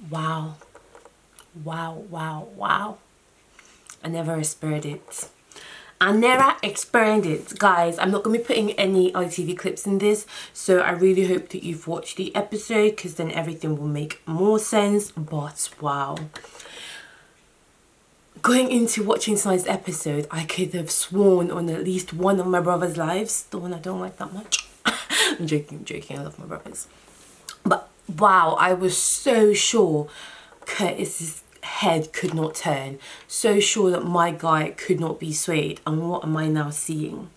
Wow. Wow, wow, wow. I never experienced it. I never experienced it. Guys, I'm not going to be putting any ITV clips in this, so I really hope that you've watched the episode, because then everything will make more sense. But wow. Going into watching tonight's episode, I could have sworn on at least one of my brother's lives. The one I don't like that much. I'm joking, I love my brothers. But wow, I was so sure Curtis's head could not turn. So sure that my guy could not be swayed. And what am I now seeing?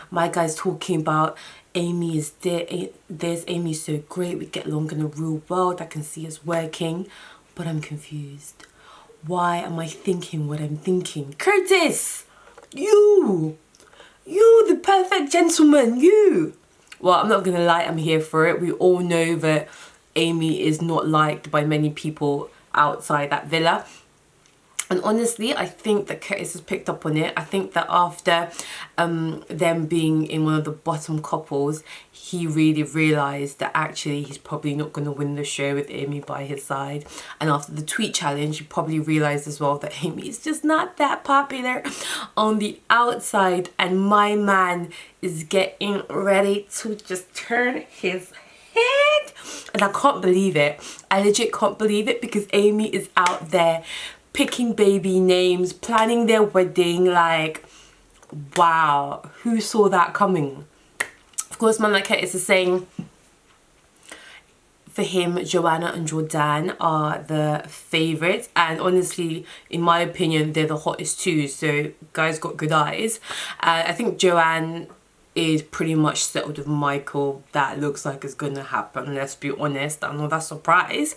My guy's talking about Amy is there. There's Amy's so great. We get along in the real world. I can see us working. But I'm confused. Why am I thinking what I'm thinking? Curtis! You! You, the perfect gentleman, you! Well, I'm not gonna lie, I'm here for it. We all know that Amy is not liked by many people outside that villa. And honestly, I think that Curtis has picked up on it. I think that after them being in one of the bottom couples, he really realised that actually he's probably not going to win the show with Amy by his side. And after the tweet challenge, he probably realised as well that Amy is just not that popular on the outside. And my man is getting ready to just turn his head. And I can't believe it. I legit can't believe it, because Amy is out there picking baby names, planning their wedding. Like, wow, who saw that coming? Of course, man like Curtis is saying for him, Joanna and Jordan are the favourites, and honestly, in my opinion, they're the hottest too. So guys got good eyes. I think Joanne is pretty much settled with Michael. That looks like it's gonna happen, let's be honest. I know that's a surprise.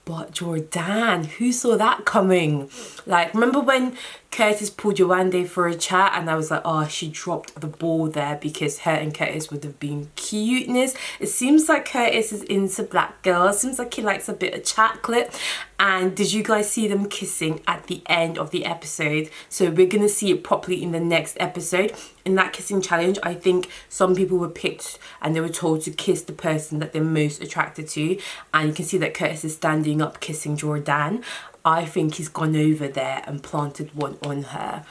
But Jordan, who saw that coming? Like, remember when Curtis pulled Yewande for a chat and I was like, oh, she dropped the ball there, because her and Curtis would have been cuteness. It seems like Curtis is into black girls. Seems like he likes a bit of chocolate. And did you guys see them kissing at the end of the episode? So we're going to see it properly in the next episode. In that kissing challenge, I think some people were picked and they were told to kiss the person that they're most attracted to. And you can see that Curtis is standing up kissing Jordan. I think he's gone over there and planted one on her.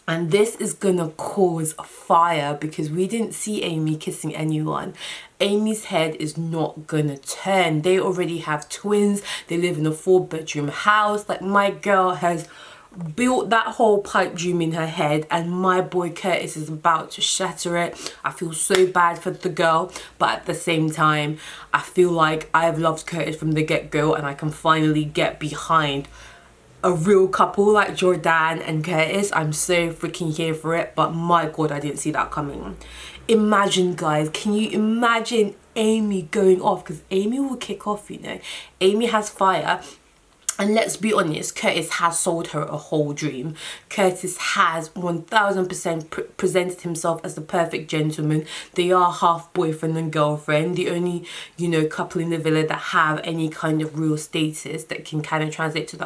And this is gonna cause a fire, because we didn't see Amy kissing anyone. Amy's head is not gonna turn. They already have twins. They live in a 4-bedroom house. Like, my girl has built that whole pipe dream in her head, and my boy Curtis is about to shatter it. I feel so bad for the girl, but at the same time, I feel like I've loved Curtis from the get-go, and I can finally get behind a real couple like Jordan and Curtis. I'm so freaking here for it, but my god, I didn't see that coming. Imagine, guys, can you imagine Amy going off? Because Amy will kick off, you know. Amy has fire. And let's be honest, Curtis has sold her a whole dream. Curtis has 1000% presented himself as the perfect gentleman. They are half boyfriend and girlfriend. The only, you know, couple in the villa that have any kind of real status that can kind of translate to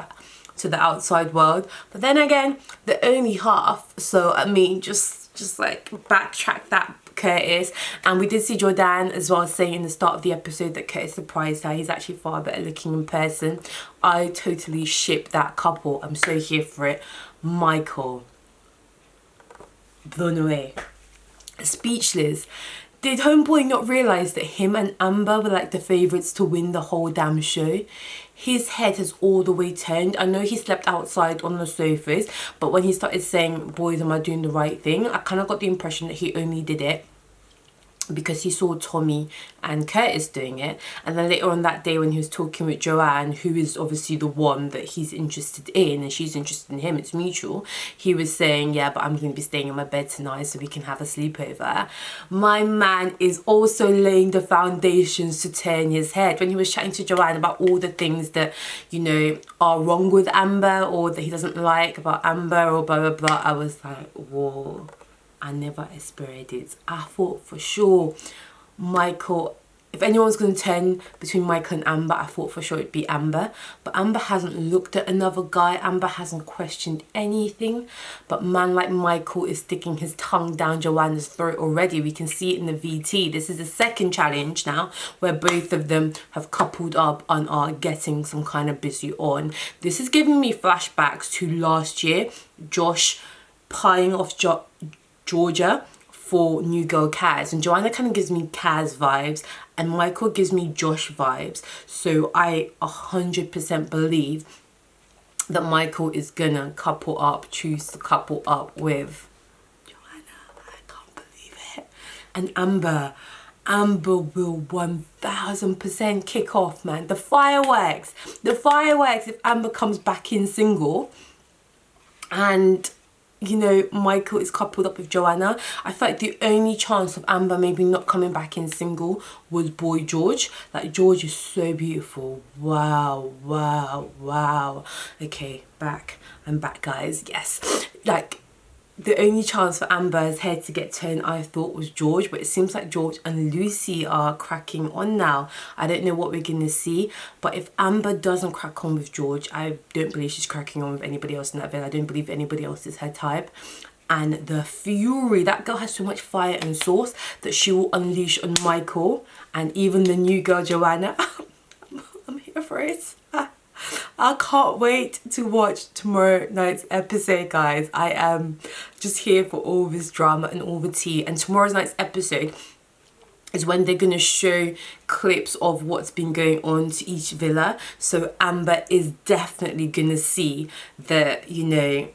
the outside world. But then again, the only half. So, I mean, just like backtrack that, Curtis. And we did see Jordan as well saying in the start of the episode that Curtis surprised her. He's actually far better looking in person. I totally ship that couple. I'm so here for it. Michael, blown away, speechless. Did homeboy not realise that him and Amber were like the favourites to win the whole damn show? His head has all the way turned. I know he slept outside on the sofas, but when he started saying, boys, am I doing the right thing? I kind of got the impression that he only did it because he saw Tommy and Curtis doing it. And then later on that day when he was talking with Joanne, who is obviously the one that he's interested in and she's interested in him, it's mutual, he was saying, yeah, but I'm going to be staying in my bed tonight so we can have a sleepover. My man is also laying the foundations to turn his head. When he was chatting to Joanne about all the things that, you know, are wrong with Amber or that he doesn't like about Amber or blah, blah, blah, I was like, whoa. I never experienced it. I thought for sure Michael if anyone's going to turn between Michael and Amber, I thought for sure it'd be Amber. But Amber hasn't looked at another guy. Amber hasn't questioned anything. But man like Michael is sticking his tongue down Joanna's throat already. We can see it in the VT. This is the second challenge now where both of them have coupled up and are getting some kind of busy on. This is giving me flashbacks to last year. Josh pieing off Georgia for new girl Kaz, and Joanna kind of gives me Kaz vibes and Michael gives me Josh vibes. So I 100% believe that Michael is gonna choose to couple up with Joanna. I can't believe it. And Amber will 1000% kick off, man. The fireworks if Amber comes back in single and you know, Michael is coupled up with Joanna. I felt like the only chance of Amber maybe not coming back in single was boy George. Like, George is so beautiful. Wow, wow, wow. Okay, I'm back, guys. Yes. Like, the only chance for Amber's head to get turned, I thought, was George, but it seems like George and Lucy are cracking on now. I don't know what we're going to see, but if Amber doesn't crack on with George, I don't believe she's cracking on with anybody else in that villa. I don't believe anybody else is her type. And the fury, that girl has so much fire and sauce that she will unleash on Michael and even the new girl, Joanna. I'm here for it. I can't wait to watch tomorrow night's episode, guys. I am just here for all this drama and all the tea. And tomorrow night's episode is when they're going to show clips of what's been going on to each villa. So Amber is definitely going to see that, you know,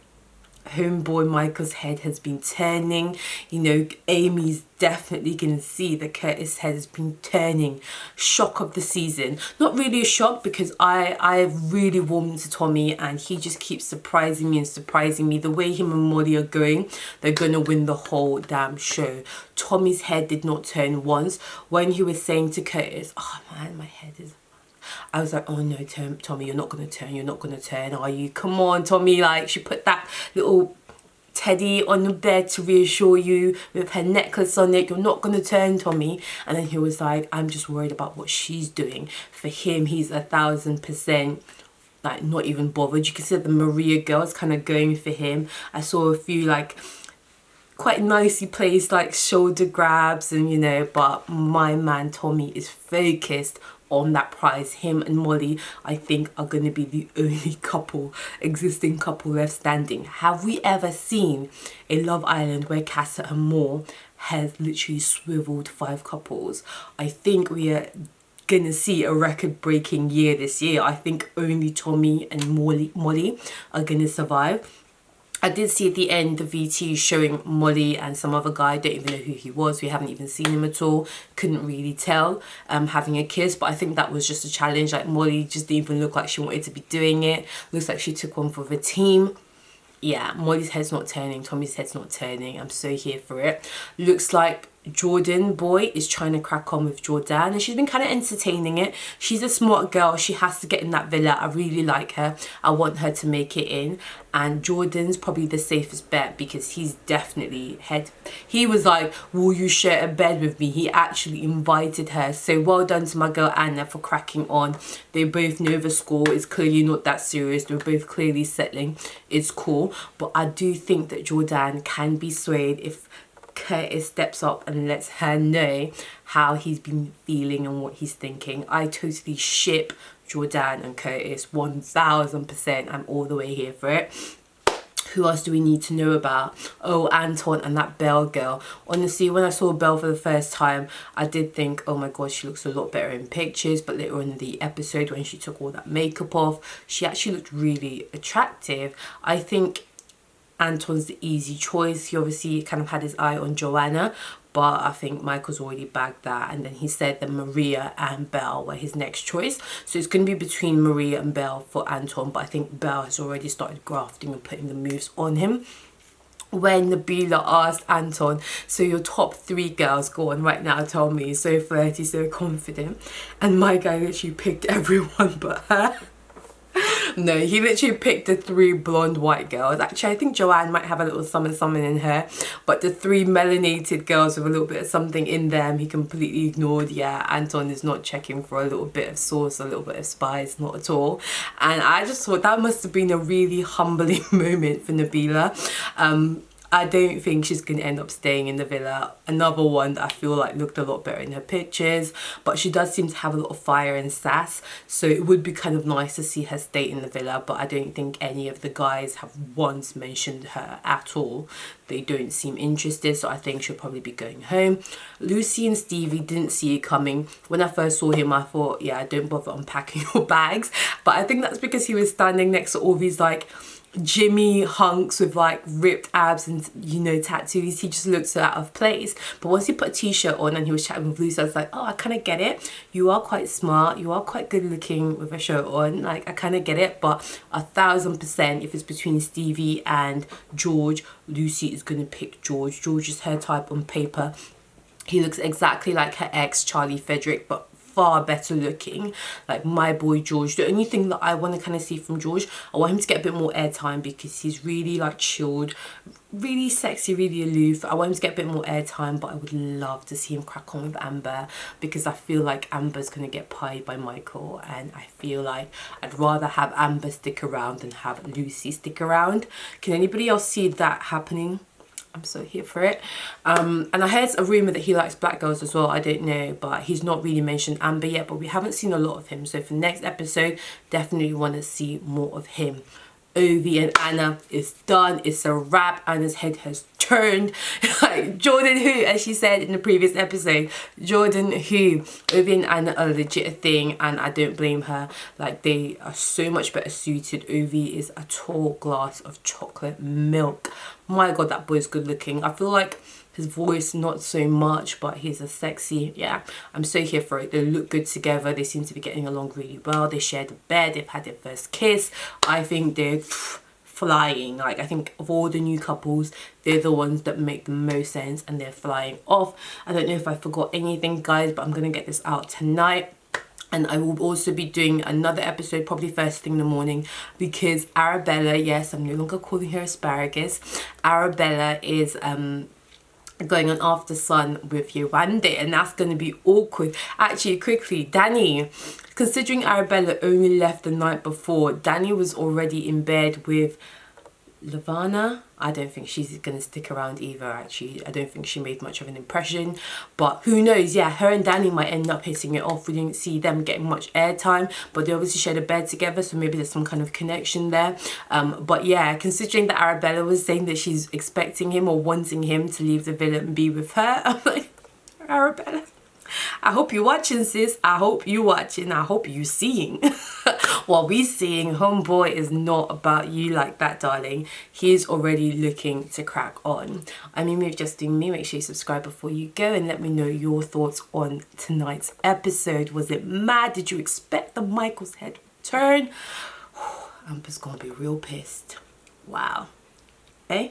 homeboy Michael's head has been turning. You know, Amy's definitely gonna see that Curtis' head has been turning. Shock of the season. Not really a shock, because I've really warmed to Tommy and he just keeps surprising me and surprising me. The way him and Molly are going, they're gonna win the whole damn show. Tommy's head did not turn once when he was saying to Curtis, oh man, my head is... I was like, oh no, Tommy, you're not going to turn, are you? Come on, Tommy. Like, she put that little teddy on the bed to reassure you with her necklace on it. You're not going to turn, Tommy. And then he was like, I'm just worried about what she's doing. For him, he's 1000% like not even bothered. You can see that the Maria girl's kind of going for him. I saw a few like quite nicely placed like shoulder grabs and, you know, but my man Tommy is focused on that prize. Him and Molly, I think, are going to be the only existing couple left standing. Have we ever seen a Love Island where Casa and Moore has literally swiveled 5 couples? I think we are gonna see a record-breaking year this year. I think only Tommy and Molly are gonna survive. I did see at the end the VT showing Molly and some other guy. Don't even know who he was. We haven't even seen him at all. Couldn't really tell. Having a kiss, but I think that was just a challenge. Like, Molly just didn't even look like she wanted to be doing it. Looks like she took one for the team. Yeah, Molly's head's not turning. Tommy's head's not turning. I'm so here for it. Looks like Jordan boy is trying to crack on with Jordan, and she's been kind of entertaining it. She's a smart girl. She has to get in that villa. I really like her. I want her to make it in. And Jordan's probably the safest bet, because he's definitely he was like, will you share a bed with me? He actually invited her. So well done to my girl Anna for cracking on. They both know the score is clearly not that serious. They're both clearly settling. It's cool. But I do think that Jordan can be swayed if Curtis steps up and lets her know how he's been feeling and what he's thinking. I totally ship Jordan and Curtis 1000%. I'm all the way here for it. Who else do we need to know about? Oh, Anton and that Belle girl. Honestly, when I saw Belle for the first time, I did think, oh my god, she looks a lot better in pictures. But later on in the episode, when she took all that makeup off, she actually looked really attractive. I think Anton's the easy choice. He obviously kind of had his eye on Joanna, but I think Michael's already bagged that. And then he said that Maria and Belle were his next choice. So it's going to be between Maria and Belle for Anton, but I think Belle has already started grafting and putting the moves on him. When Nabila asked Anton, so your top 3 girls, go on right now, tell me. So flirty, so confident. And my guy literally picked everyone but her. No, he literally picked the 3 blonde white girls. Actually, I think Joanne might have a little something in her, but the 3 melanated girls with a little bit of something in them, he completely ignored. Yeah, Anton is not checking for a little bit of sauce, a little bit of spice, not at all. And I just thought that must have been a really humbling moment for Nabila. I don't think she's going to end up staying in the villa. Another one that I feel like looked a lot better in her pictures, but she does seem to have a lot of fire and sass, so it would be kind of nice to see her stay in the villa, but I don't think any of the guys have once mentioned her at all. They don't seem interested, so I think she'll probably be going home. Lucy and Stevie didn't see it coming. When I first saw him, I thought, yeah, don't bother unpacking your bags, but I think that's because he was standing next to all these like Jimmy hunks with like ripped abs and, you know, tattoos. He just looked so out of place. But once he put a t-shirt on and he was chatting with Lucy, I was like, oh, I kind of get it. You are quite smart, you are quite good looking with a shirt on, like I kind of get it. But 1000%, if it's between Stevie and George, Lucy is gonna pick George. George is her type on paper. He looks exactly like her ex Charlie Frederick, but far better looking, like my boy George. The only thing that I want to kind of see from George, I want him to get a bit more airtime because he's really like chilled, really sexy, really aloof. I want him to get a bit more airtime, but I would love to see him crack on with Amber, because I feel like Amber's going to get pied by Michael, and I feel like I'd rather have Amber stick around than have Lucy stick around. Can anybody else see that happening? I'm so here for it. And I heard a rumour that he likes black girls as well. I don't know, but he's not really mentioned Amber yet, but we haven't seen a lot of him. So for the next episode, definitely want to see more of him. Ovie and Anna is done. It's a wrap. Anna's head has turned. Like Jordan who, as she said in the previous episode, Jordan who. Ovie and Anna are legit a thing, and I don't blame her. Like they are so much better suited. Ovie is a tall glass of chocolate milk. My god, that boy's good looking. I feel like his voice not so much, but he's a sexy, yeah, I'm so here for it. They look good together. They seem to be getting along really well. They shared a bed. They've had their first kiss. I think they're flying. Like I think of all the new couples, they're the ones that make the most sense, and they're flying off. I don't know if I forgot anything, guys, but I'm gonna get this out tonight. And I will also be doing another episode probably first thing in the morning, because Arabella, yes, I'm no longer calling her asparagus. Arabella is going on After Sun with Yewande, and that's going to be awkward. Actually, quickly, Danny, considering Arabella only left the night before, Danny was already in bed with Lavana. I don't think she's going to stick around either, actually. I don't think she made much of an impression, but who knows. Yeah, her and Danny might end up hitting it off. We didn't see them getting much airtime, but they obviously shared a bed together, so maybe there's some kind of connection there. But yeah, considering that Arabella was saying that she's expecting him or wanting him to leave the villa and be with her, I'm like, Arabella, I hope you're watching, sis. I hope you watching. I hope you seeing. What we seeing, homeboy is not about you like that, darling. He's already looking to crack on. I mean, we've just doing me. Make sure you subscribe before you go, and let me know your thoughts on tonight's episode. Was it mad? Did you expect the Michael's head turn? Amber's gonna be real pissed. Wow. Eh?